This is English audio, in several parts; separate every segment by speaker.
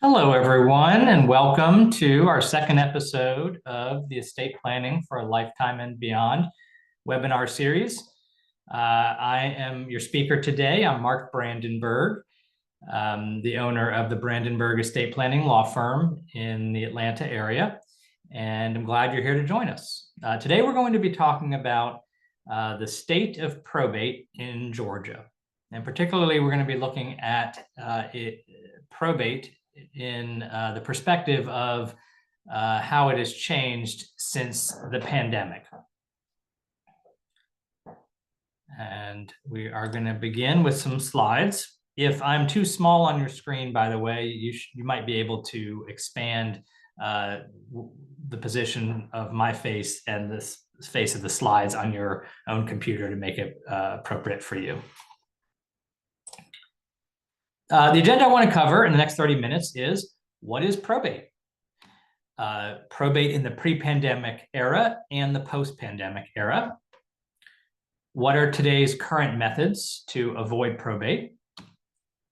Speaker 1: Hello, everyone, and welcome to our second episode of the Estate Planning for a Lifetime and Beyond webinar series. I am your speaker today. I'm Mark Brandenburg, the owner of the Brandenburg Estate Planning Law Firm in the Atlanta area, and I'm glad you're here to join us. Today, we're going to be talking about the state of probate in Georgia. And particularly, we're going to be looking at probate in the perspective of how it has changed since the pandemic. And we are going to begin with some slides. If I'm too small on your screen, by the way, you might be able to expand the position of my face and the face of the slides on your own computer to make it appropriate for you. The agenda I want to cover in the next 30 minutes is, what is probate? Probate in the pre-pandemic era and the post-pandemic era. What are today's current methods to avoid probate?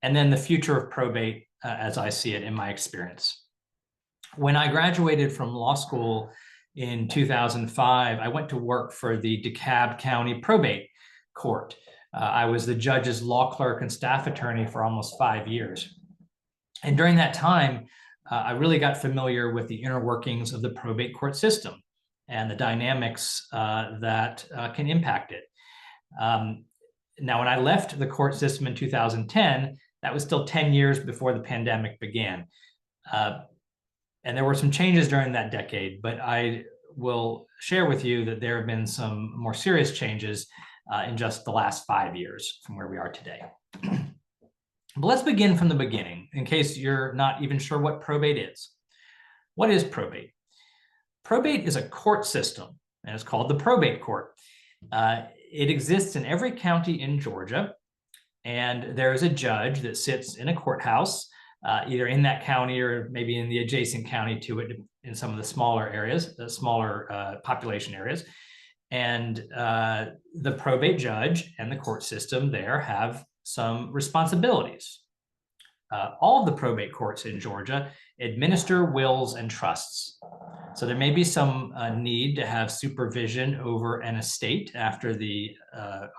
Speaker 1: And then the future of probate as I see it in my experience. When I graduated from law school in 2005, I went to work for the DeKalb County Probate Court. I was the judge's law clerk and staff attorney for almost 5 years. And during that time, I really got familiar with the inner workings of the probate court system and the dynamics that can impact it. Now, when I left the court system in 2010, that was still 10 years before the pandemic began. And there were some changes during that decade, but I will share with you that there have been some more serious changes in just the last 5 years from where we are today. But let's begin from the beginning, in case you're not even sure what probate is. What is probate? Probate is a court system, and it's called the probate court. It exists in every county in Georgia, and there is a judge that sits in a courthouse, either in that county or maybe in the adjacent county to it in some of the smaller areas, the smaller population areas. And the probate judge and the court system there have some responsibilities. All of the probate courts in Georgia administer wills and trusts. So there may be some need to have supervision over an estate after the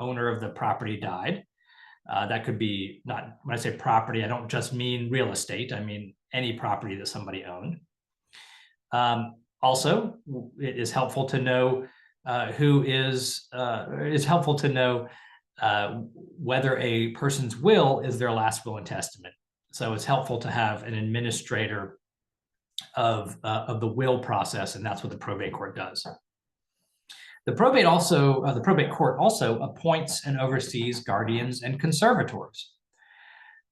Speaker 1: owner of the property died. That could be, not when I say property, I don't just mean real estate. I mean any property that somebody owned. Also, it is helpful to know helpful to know whether a person's will is their last will and testament. So it's helpful to have an administrator of the will process, and that's what the probate court does. The probate court also appoints and oversees guardians and conservators.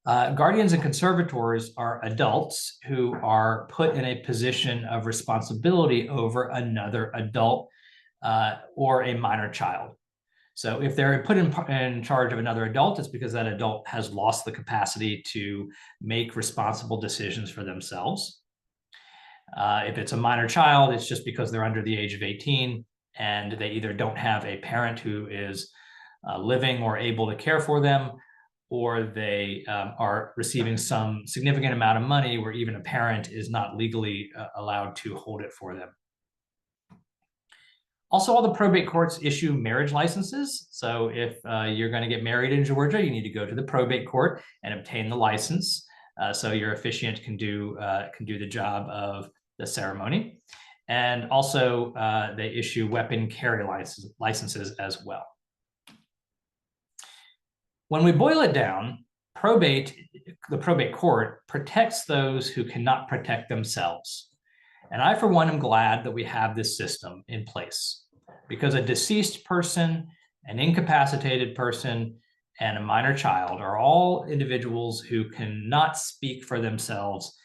Speaker 1: Guardians and conservators are adults who are put in a position of responsibility over another adult or a minor child. So if they're put in charge of another adult, it's because that adult has lost the capacity to make responsible decisions for themselves. If it's a minor child, it's just because they're under the age of 18 and they either don't have a parent who is living or able to care for them, or they are receiving some significant amount of money where even a parent is not legally allowed to hold it for them. Also, all the probate courts issue marriage licenses. So if you're going to get married in Georgia, you need to go to the probate court and obtain the license so your officiant can do the job of the ceremony. And also, they issue weapon carry licenses as well. When we boil it down, the probate court protects those who cannot protect themselves. And I, for one, am glad that we have this system in place, because a deceased person, an incapacitated person, and a minor child are all individuals who cannot speak for themselves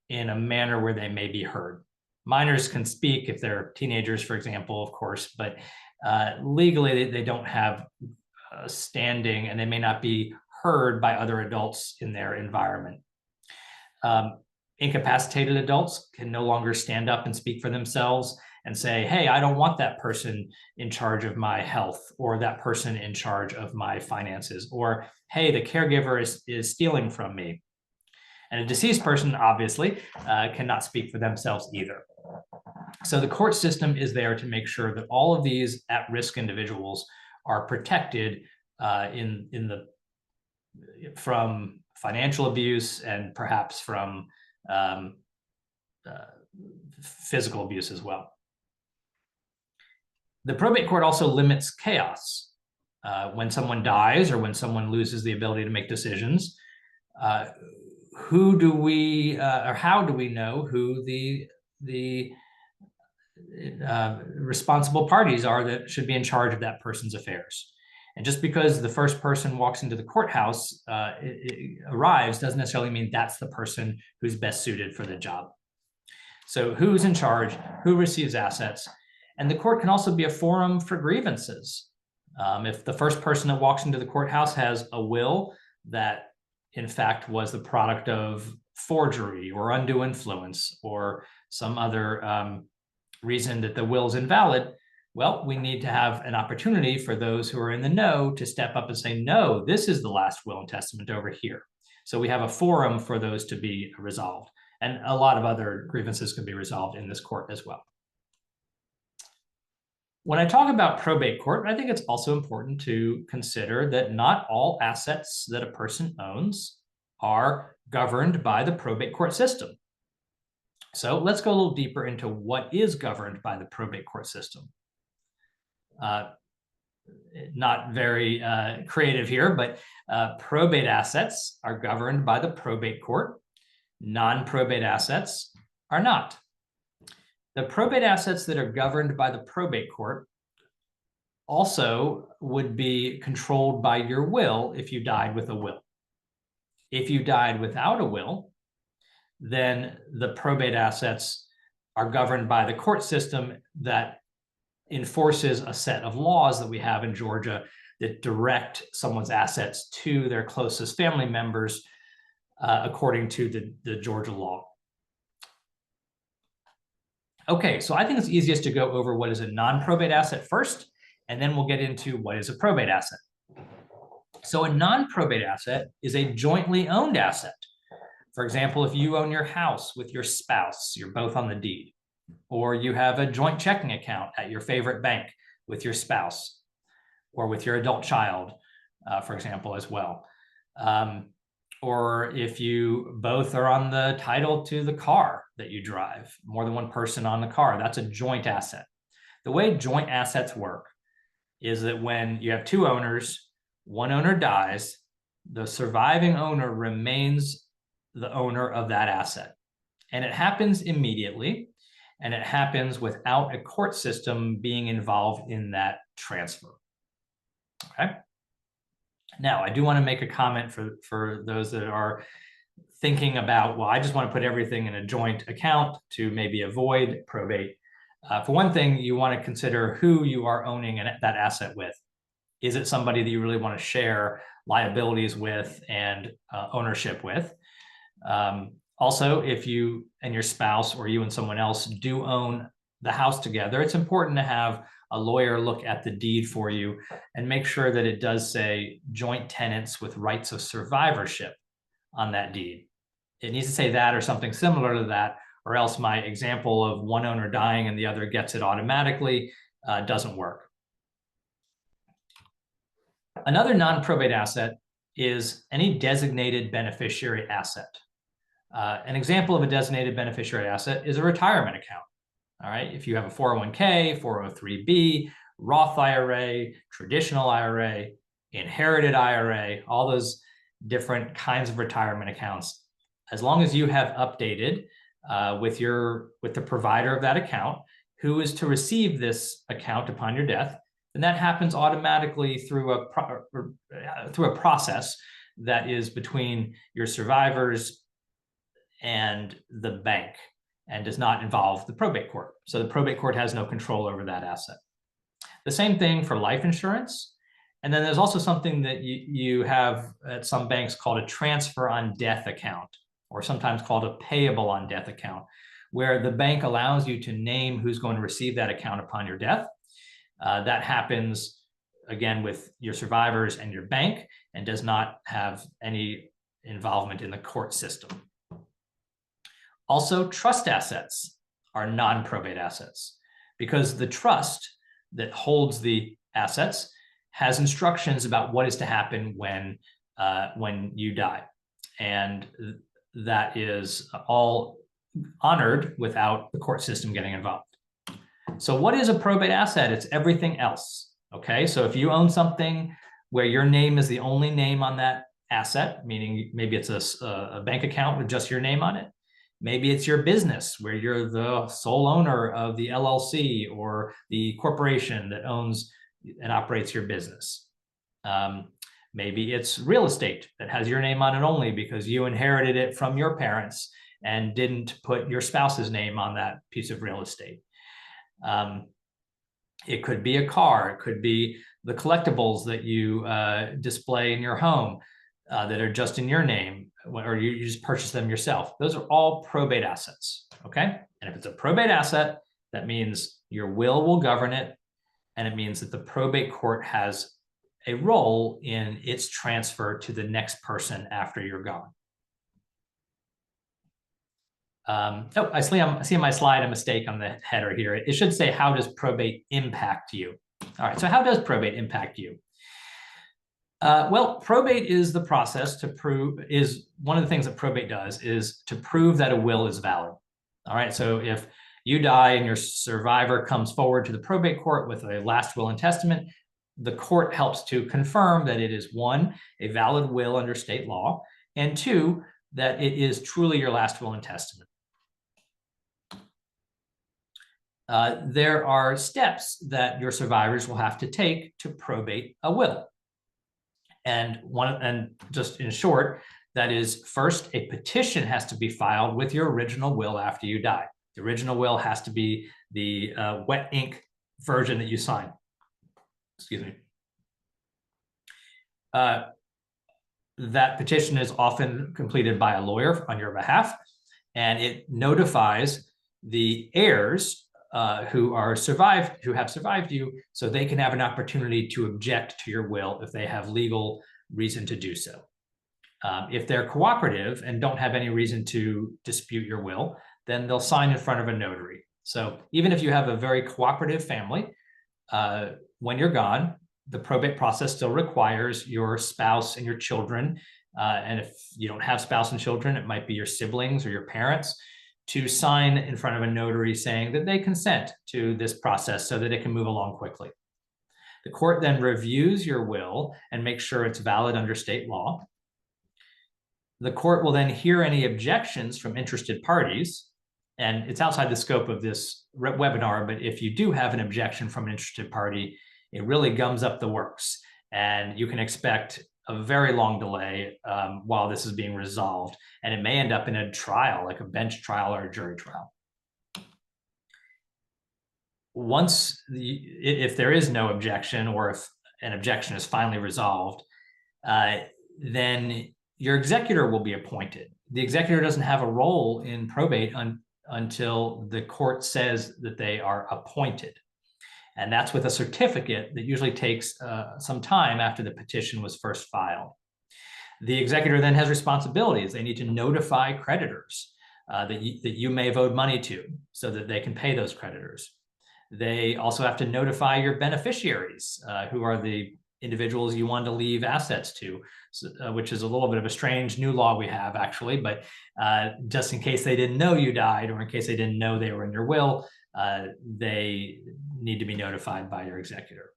Speaker 1: in a manner where they may be heard. Minors can speak if they're teenagers, for example, of course, but legally they don't have standing, and they may not be heard by other adults in their environment. Incapacitated adults can no longer stand up and speak for themselves and say, hey, I don't want that person in charge of my health, or that person in charge of my finances, or hey, the caregiver is stealing from me. And a deceased person, obviously, cannot speak for themselves either. So the court system is there to make sure that all of these at-risk individuals are protected from financial abuse and perhaps from physical abuse as well. The probate court also limits chaos. When someone dies or when someone loses the ability to make decisions, who do we or how do we know who the responsible parties are that should be in charge of that person's affairs? And just because the first person walks into the courthouse arrives doesn't necessarily mean that's the person who's best suited for the job. So who's in charge, who receives assets, and the court can also be a forum for grievances. If the first person that walks into the courthouse has a will that in fact was the product of forgery or undue influence or some other reason that the will is invalid, well, we need to have an opportunity for those who are in the know to step up and say, no, this is the last will and testament over here. So we have a forum for those to be resolved. And a lot of other grievances can be resolved in this court as well. When I talk about probate court, I think it's also important to consider that not all assets that a person owns are governed by the probate court system. So let's go a little deeper into what is governed by the probate court system. Not very creative here, but probate assets are governed by the probate court. Non-probate assets are not. The probate assets that are governed by the probate court also would be controlled by your will if you died with a will. If you died without a will, then the probate assets are governed by the court system that enforces a set of laws that we have in Georgia that direct someone's assets to their closest family members according to the Georgia law. Okay, so I think it's easiest to go over what is a non-probate asset first, and then we'll get into what is a probate asset. So a non-probate asset is a jointly owned asset. For example, if you own your house with your spouse, you're both on the deed, or you have a joint checking account at your favorite bank with your spouse or with your adult child, for example, as well. Or if you both are on the title to the car that you drive, more than one person on the car, that's a joint asset. The way joint assets work is that when you have two owners, one owner dies, the surviving owner remains the owner of that asset. And it happens immediately, and it happens without a court system being involved in that transfer. Okay. Now, I do want to make a comment for those that are thinking about, well, I just want to put everything in a joint account to maybe avoid probate. For one thing, you want to consider who you are owning that asset with. Is it somebody that you really want to share liabilities with and ownership with? Also, if you and your spouse or you and someone else do own the house together, it's important to have a lawyer look at the deed for you and make sure that it does say joint tenants with rights of survivorship on that deed. It needs to say that or something similar to that, or else my example of one owner dying and the other gets it automatically doesn't work. Another non-probate asset is any designated beneficiary asset. An example of a designated beneficiary asset is a retirement account. All right, if you have a 401k, 403b, Roth IRA, traditional IRA, inherited IRA, all those different kinds of retirement accounts, as long as you have updated with the provider of that account, who is to receive this account upon your death, then that happens automatically through a process that is between your survivors and the bank, and does not involve the probate court. So the probate court has no control over that asset. The same thing for life insurance. And then there's also something that you have at some banks called a transfer on death account, or sometimes called a payable on death account, where the bank allows you to name who's going to receive that account upon your death. That happens, again, with your survivors and your bank, and does not have any involvement in the court system. Also, trust assets are non-probate assets because the trust that holds the assets has instructions about what is to happen when you die. And that is all honored without the court system getting involved. So what is a probate asset? It's everything else. Okay, so if you own something where your name is the only name on that asset, meaning maybe it's a bank account with just your name on it. Maybe it's your business where you're the sole owner of the LLC or the corporation that owns and operates your business. Maybe it's real estate that has your name on it only because you inherited it from your parents and didn't put your spouse's name on that piece of real estate. It could be a car. It could be the collectibles that you display in your home that are just in your name, or you just purchase them yourself. Those are all probate assets, okay? And if it's a probate asset, that means your will govern it, and it means that the probate court has a role in its transfer to the next person after you're gone. Oh, I see on my slide a mistake on the header here. It should say, how does probate impact you? All right, so how does probate impact you? Well, probate is the process to prove, is one of the things that probate does is to prove that a will is valid. All right, so if you die and your survivor comes forward to the probate court with a last will and testament, the court helps to confirm that it is, one, a valid will under state law, and two, that it is truly your last will and testament. There are steps that your survivors will have to take to probate a will. And just in short, that is, first, a petition has to be filed with your original will after you die. The original will has to be the wet ink version that you sign. Excuse me. That petition is often completed by a lawyer on your behalf, and it notifies the heirs who have survived you, so they can have an opportunity to object to your will if they have legal reason to do so. If they're cooperative and don't have any reason to dispute your will, then they'll sign in front of a notary. So even if you have a very cooperative family, when you're gone, the probate process still requires your spouse and your children, and if you don't have spouse and children, it might be your siblings or your parents, to sign in front of a notary saying that they consent to this process so that it can move along quickly. The court then reviews your will and makes sure it's valid under state law. The court will then hear any objections from interested parties, and it's outside the scope of this webinar, but if you do have an objection from an interested party, it really gums up the works, and you can expect a very long delay while this is being resolved, and it may end up in a trial, like a bench trial or a jury trial. If there is no objection, or if an objection is finally resolved, then your executor will be appointed. The executor doesn't have a role in probate until the court says that they are appointed. And that's with a certificate that usually takes some time after the petition was first filed. The executor then has responsibilities. They need to notify creditors that you may have owed money to so that they can pay those creditors. They also have to notify your beneficiaries, who are the individuals you want to leave assets to, which is a little bit of a strange new law we have, actually, but just in case they didn't know you died, or in case they didn't know they were in your will, they need to be notified by your executor.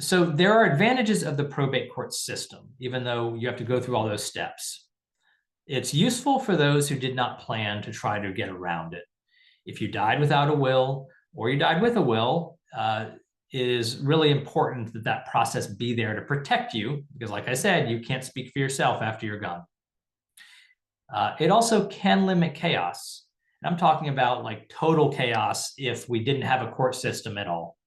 Speaker 1: So there are advantages of the probate court system, even though you have to go through all those steps. It's useful for those who did not plan to try to get around it. If you died without a will, or you died with a will, it is really important that that process be there to protect you, because like I said, you can't speak for yourself after you're gone. It also can limit chaos. And I'm talking about like total chaos if we didn't have a court system at all.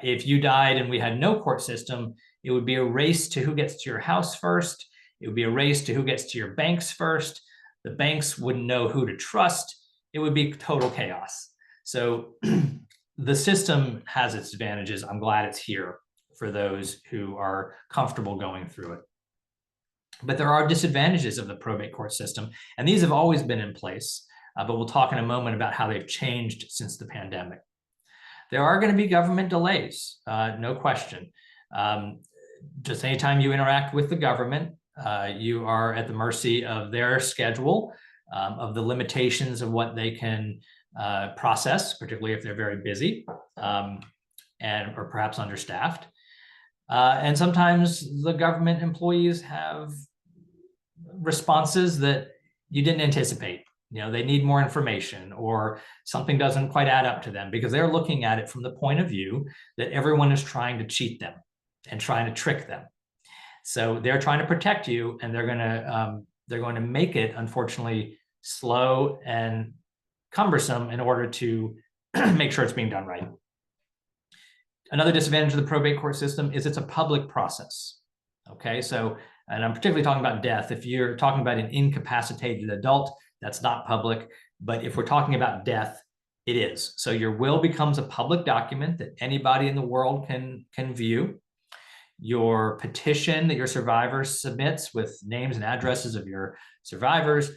Speaker 1: If you died and we had no court system, it would be a race to who gets to your house first. It would be a race to who gets to your banks first. The banks wouldn't know who to trust. It would be total chaos. So the system has its advantages. I'm glad it's here for those who are comfortable going through it. But there are disadvantages of the probate court system, and these have always been in place, but we'll talk in a moment about how they've changed since the pandemic. There are going to be government delays, no question. Just anytime you interact with the government, you are at the mercy of their schedule, of the limitations of what they can process, particularly if they're very busy or perhaps understaffed. And sometimes the government employees have responses that you didn't anticipate. They need more information, or something doesn't quite add up to them, because they're looking at it from the point of view that everyone is trying to cheat them and trying to trick them. So they're trying to protect you, and they're going to make it, unfortunately, slow and cumbersome in order to make sure it's being done right. Another disadvantage of the probate court system is it's a public process. Okay, so, and I'm particularly talking about death. If you're talking about an incapacitated adult, that's not public. But if we're talking about death, it is. So your will becomes a public document that anybody in the world can view. Your petition that your survivor submits with names and addresses of your survivors.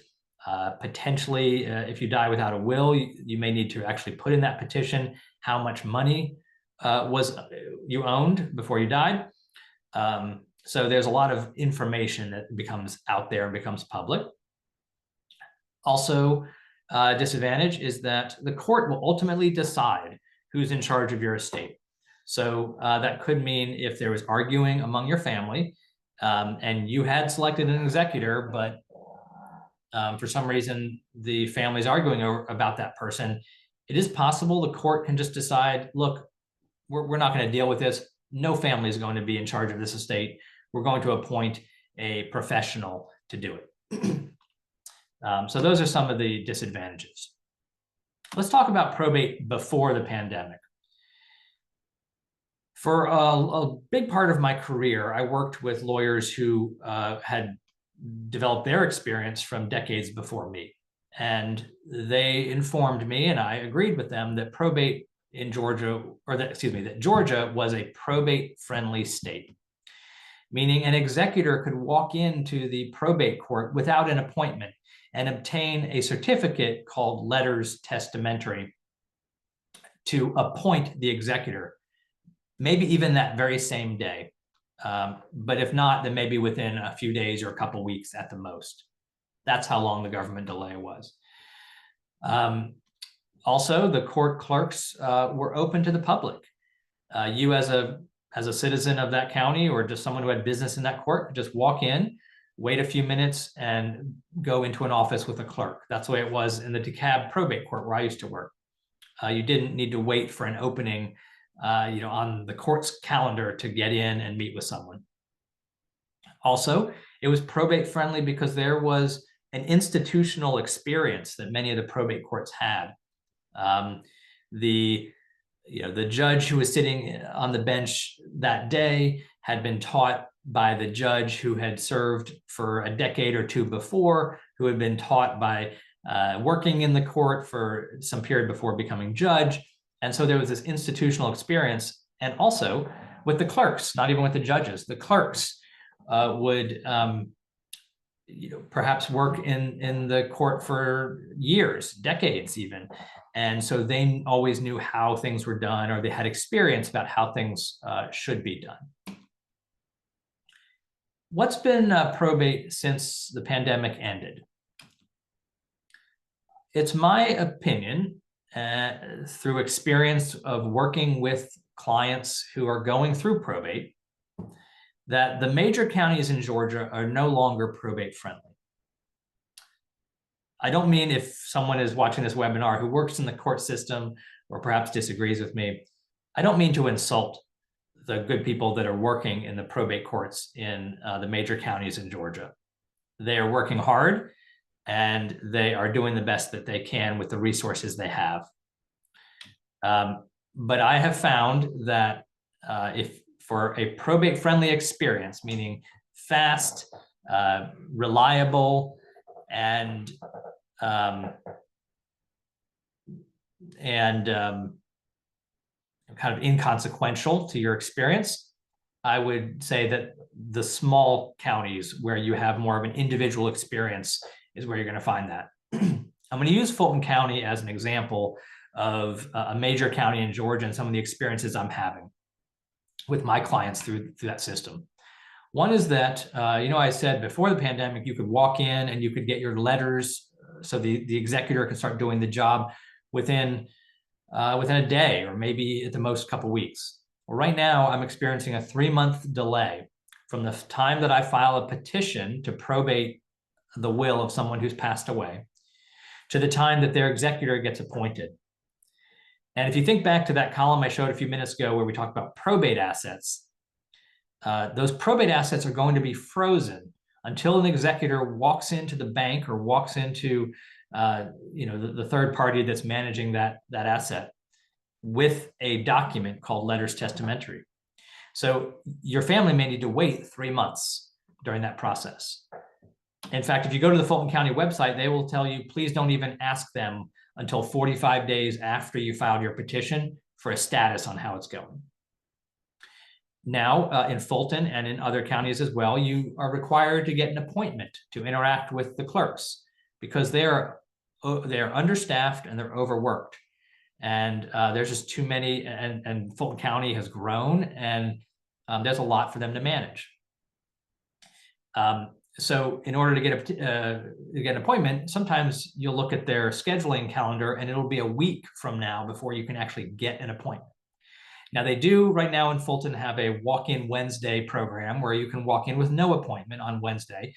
Speaker 1: Potentially, if you die without a will, you may need to actually put in that petition how much money you owned before you died. So there's a lot of information that becomes out there and becomes public. Also, disadvantage is that the court will ultimately decide who's in charge of your estate. So that could mean if there was arguing among your family and you had selected an executor, but for some reason the family's arguing about that person, it is possible the court can just decide, look, we're not going to deal with this. No family is going to be in charge of this estate. We're going to appoint a professional to do it. So those are some of the disadvantages. Let's talk about probate before the pandemic. For a big part of my career, I worked with lawyers who had developed their experience from decades before me. And they informed me, and I agreed with them, that probate in Georgia, that Georgia was a probate-friendly state, meaning an executor could walk into the probate court without an appointment and obtain a certificate called letters testamentary to appoint the executor, maybe even that very same day. But if not, then maybe within a few days or a couple of weeks at the most. That's how long the government delay was. Also, the court clerks were open to the public. You as a citizen of that county, or just someone who had business in that court, could just walk in, wait a few minutes, and go into an office with a clerk. That's the way it was in the DeKalb probate court where I used to work. You didn't need to wait for an opening on the court's calendar to get in and meet with someone. Also, it was probate friendly because there was an institutional experience that many of the probate courts had. The judge who was sitting on the bench that day had been taught by the judge who had served for a decade or two before, who had been taught by working in the court for some period before becoming judge. And so there was this institutional experience. And also with the clerks, not even with the judges, the clerks would perhaps work in the court for years, decades even. And so they always knew how things were done, or they had experience about how things should be done. What's been probate since the pandemic ended? It's my opinion, through experience of working with clients who are going through probate, that the major counties in Georgia are no longer probate friendly. I don't mean if someone is watching this webinar who works in the court system or perhaps disagrees with me, I don't mean to insult the good people that are working in the probate courts in the major counties in Georgia. They are working hard and they are doing the best that they can with the resources they have. But I have found that if for a probate-friendly experience, meaning fast, reliable, and kind of inconsequential to your experience, I would say that the small counties where you have more of an individual experience is where you're going to find that. I'm going to use Fulton County as an example of a major county in Georgia and some of the experiences I'm having with my clients through that system. One is that, I said before the pandemic, you could walk in and you could get your letters, so the executor can start doing the job within a day, or maybe at the most couple weeks. Well, right now, I'm experiencing a 3-month delay from the time that I file a petition to probate the will of someone who's passed away to the time that their executor gets appointed. And if you think back to that column I showed a few minutes ago where we talked about probate assets, those probate assets are going to be frozen until an executor walks into the bank or walks into the third party that's managing that asset with a document called letters testamentary. So your family may need to wait 3 months during that process. In fact, if you go to the Fulton County website, they will tell you, please don't even ask them until 45 days after you filed your petition for a status on how it's going. Now, in Fulton and in other counties as well, you are required to get an appointment to interact with the clerks because they're understaffed and they're overworked. And there's just too many, and Fulton County has grown, and there's a lot for them to manage. So in order to get an appointment, sometimes you'll look at their scheduling calendar and it'll be a week from now before you can actually get an appointment. Now, they do right now in Fulton have a walk-in Wednesday program where you can walk in with no appointment on Wednesday.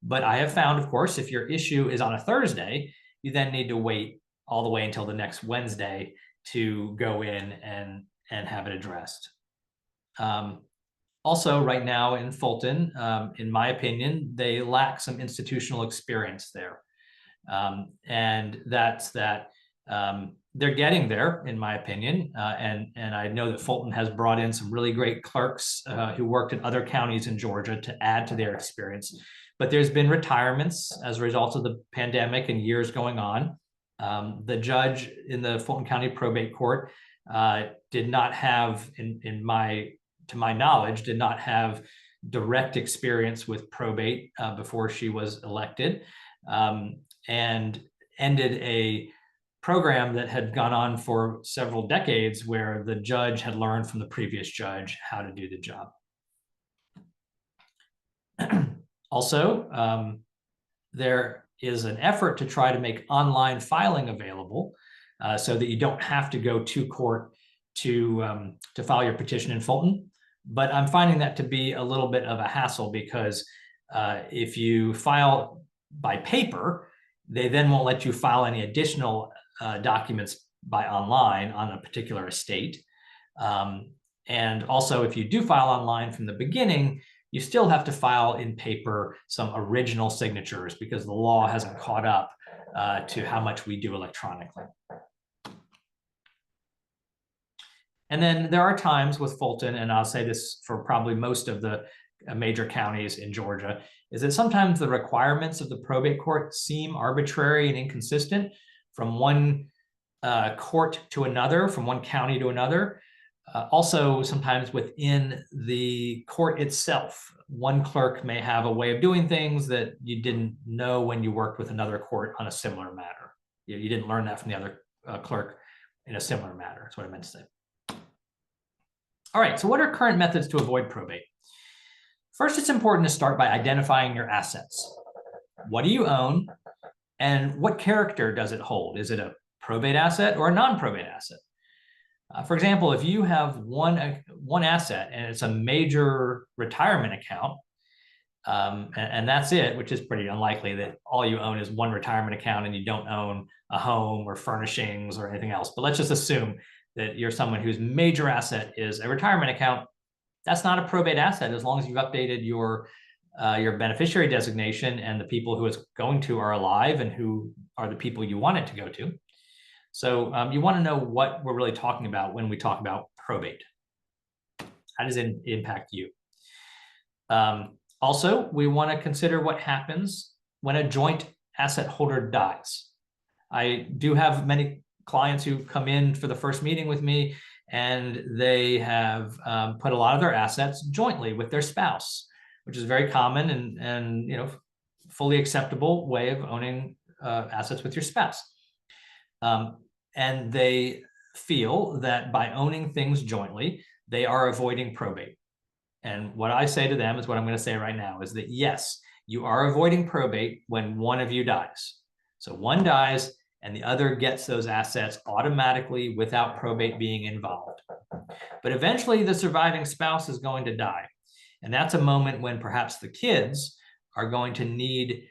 Speaker 1: But I have found, of course, if your issue is on a Thursday, you then need to wait all the way until the next Wednesday to go in and have it addressed. Also, right now in Fulton, in my opinion, they lack some institutional experience there. And that's that they're getting there, in my opinion. And I know that Fulton has brought in some really great clerks who worked in other counties in Georgia to add to their experience. But there's been retirements as a result of the pandemic and years going on. The judge in the Fulton County Probate Court did not have, to my knowledge, did not have direct experience with probate before she was elected, and ended a program that had gone on for several decades where the judge had learned from the previous judge how to do the job. Also, there is an effort to try to make online filing available so that you don't have to go to court to file your petition in Fulton. But I'm finding that to be a little bit of a hassle because if you file by paper, they then won't let you file any additional documents by online on a particular estate. And also, if you do file online from the beginning, you still have to file in paper some original signatures because the law hasn't caught up to how much we do electronically. And then there are times with Fulton, and I'll say this for probably most of the major counties in Georgia, is that sometimes the requirements of the probate court seem arbitrary and inconsistent from one court to another, from one county to another. Also, sometimes within the court itself, one clerk may have a way of doing things that you didn't know when you worked with another court on a similar matter. You didn't learn that from the other clerk in a similar matter. That's what I meant to say. All right, so what are current methods to avoid probate? First, it's important to start by identifying your assets. What do you own, and what character does it hold? Is it a probate asset or a non-probate asset? For example, if you have one asset and it's a major retirement account, and that's it, which is pretty unlikely that all you own is one retirement account and you don't own a home or furnishings or anything else. But let's just assume that you're someone whose major asset is a retirement account. That's not a probate asset as long as you've updated your beneficiary designation and the people who it's going to are alive and who are the people you want it to go to. So you want to know what we're really talking about when we talk about probate. How does it impact you? Also, we want to consider what happens when a joint asset holder dies. I do have many clients who come in for the first meeting with me and they have put a lot of their assets jointly with their spouse, which is very common and fully acceptable way of owning assets with your spouse. And they feel that by owning things jointly, they are avoiding probate. And what I say to them is what I'm going to say right now is that yes, you are avoiding probate when one of you dies. So one dies and the other gets those assets automatically without probate being involved. But eventually the surviving spouse is going to die. And that's a moment when perhaps the kids are going to need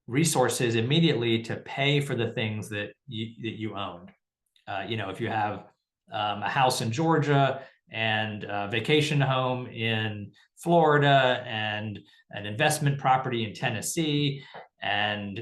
Speaker 1: resources immediately to pay for the things that you owned. If you have a house in Georgia and a vacation home in Florida and an investment property in Tennessee, and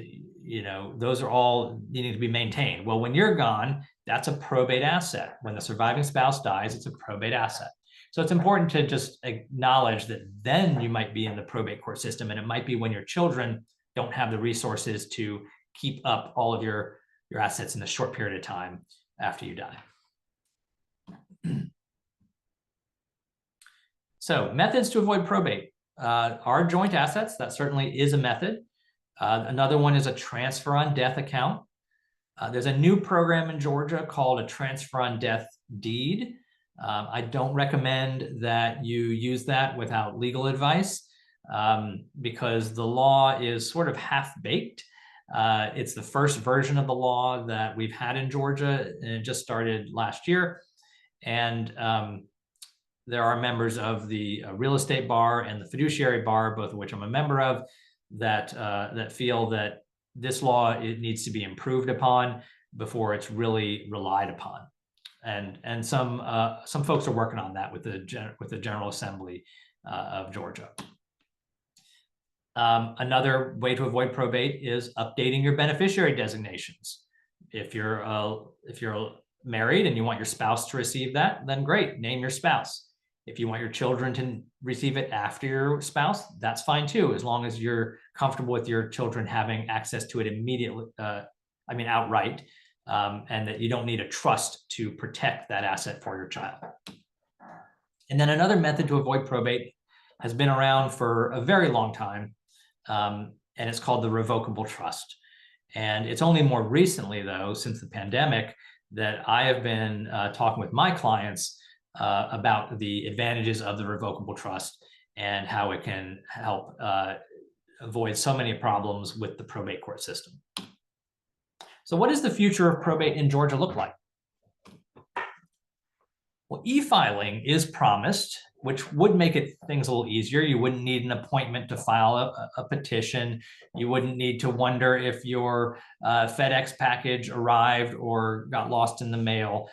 Speaker 1: those are all needing to be maintained. Well, when you're gone, that's a probate asset. When the surviving spouse dies, it's a probate asset. So it's important to just acknowledge that then you might be in the probate court system, and it might be when your children don't have the resources to keep up all of your assets in a short period of time after you die. So methods to avoid probate are joint assets. That certainly is a method. Another one is a transfer on death account. There's a new program in Georgia called a transfer on death deed. I don't recommend that you use that without legal advice because the law is sort of half-baked. It's the first version of the law that we've had in Georgia, and it just started last year. And there are members of the real estate bar and the fiduciary bar, both of which I'm a member of, that feel that this law, it needs to be improved upon before it's really relied upon. And some folks are working on that with the General Assembly of Georgia. Another way to avoid probate is updating your beneficiary designations. If you're married and you want your spouse to receive that, then great, name your spouse. If you want your children to receive it after your spouse, that's fine too, as long as you're comfortable with your children having access to it immediately, outright, and that you don't need a trust to protect that asset for your child. And then another method to avoid probate has been around for a very long time, and it's called the revocable trust. And it's only more recently, though, since the pandemic, that I have been talking with my clients about the advantages of the revocable trust and how it can help avoid so many problems with the probate court system. So what does the future of probate in Georgia look like? Well, e-filing is promised, which would make things a little easier. You wouldn't need an appointment to file a petition. You wouldn't need to wonder if your FedEx package arrived or got lost in the mail.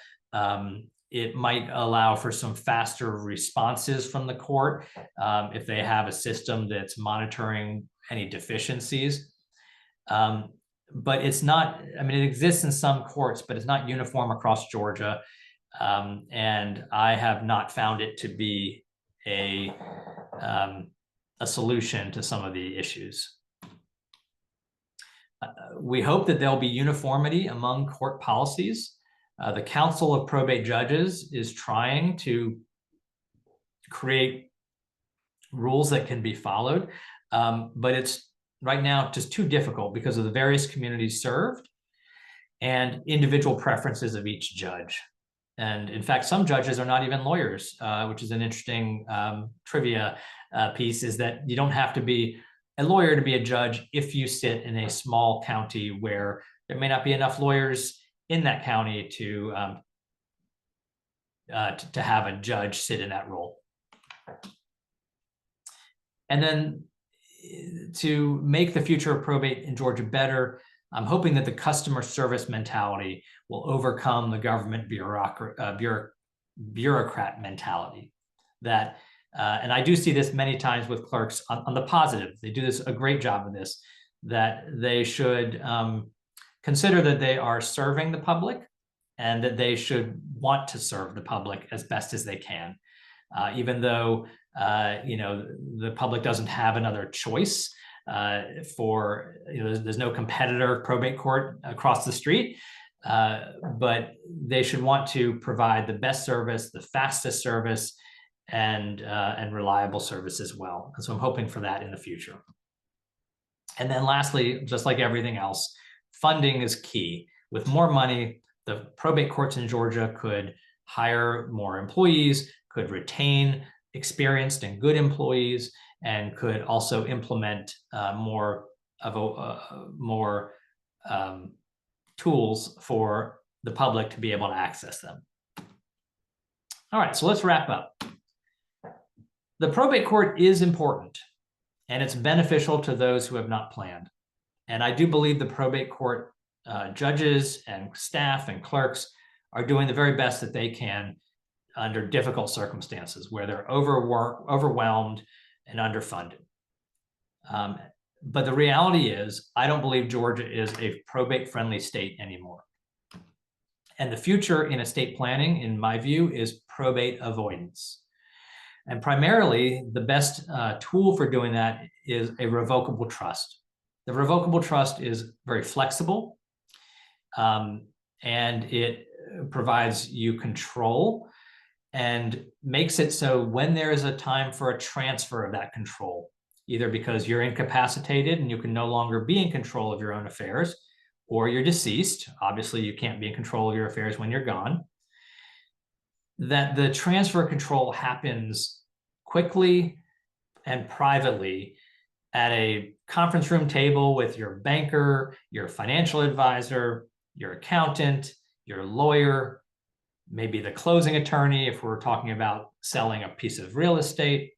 Speaker 1: It might allow for some faster responses from the court if they have a system that's monitoring any deficiencies. But it's not, it exists in some courts, but it's not uniform across Georgia. And I have not found it to be a solution to some of the issues. We hope that there'll be uniformity among court policies. The Council of Probate Judges is trying to create rules that can be followed, but it's right now just too difficult because of the various communities served and individual preferences of each judge. And in fact, some judges are not even lawyers, which is an interesting trivia piece, is that you don't have to be a lawyer to be a judge if you sit in a small county where there may not be enough lawyers in that county to have a judge sit in that role. And then to make the future of probate in Georgia better, I'm hoping that the customer service mentality will overcome the government bureaucrat mentality. That, and I do see this many times with clerks on the positive. They do a great job of this, that they should consider that they are serving the public and that they should want to serve the public as best as they can. Even though the public doesn't have another choice there's no competitor probate court across the street. but they should want to provide the best service, the fastest service, and reliable service as well. And so I'm hoping for that in the future. And then lastly, just like everything else, funding is key. With more money, the probate courts in Georgia could hire more employees, could retain experienced and good employees, and could also implement more tools for the public to be able to access them. All right, so let's wrap up. The probate court is important, and it's beneficial to those who have not planned. And I do believe the probate court judges and staff and clerks are doing the very best that they can under difficult circumstances where they're overwhelmed, and underfunded. But the reality is, I don't believe Georgia is a probate-friendly state anymore. And the future in estate planning, in my view, is probate avoidance. And primarily, the best tool for doing that is a revocable trust. The revocable trust is very flexible, and it provides you control and makes it so when there is a time for a transfer of that control, either because you're incapacitated and you can no longer be in control of your own affairs, or you're deceased, obviously you can't be in control of your affairs when you're gone, that the transfer control happens quickly and privately at a conference room table with your banker, your financial advisor, your accountant, your lawyer, maybe the closing attorney if we're talking about selling a piece of real estate,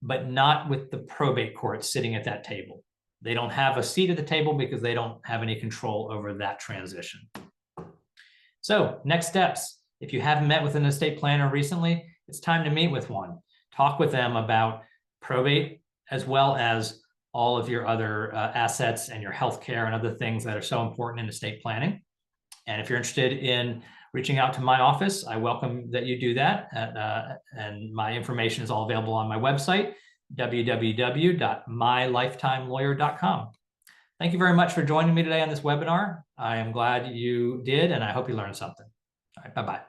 Speaker 1: but not with the probate court sitting at that table. They don't have a seat at the table because they don't have any control over that transition. So next steps. If you haven't met with an estate planner recently, it's time to meet with one. Talk with them about probate as well as all of your other assets and your healthcare and other things that are so important in estate planning. And if you're interested in reaching out to my office, I welcome that you do that. And my information is all available on my website, www.mylifetimelawyer.com. Thank you very much for joining me today on this webinar. I am glad you did, and I hope you learned something. All right, bye-bye.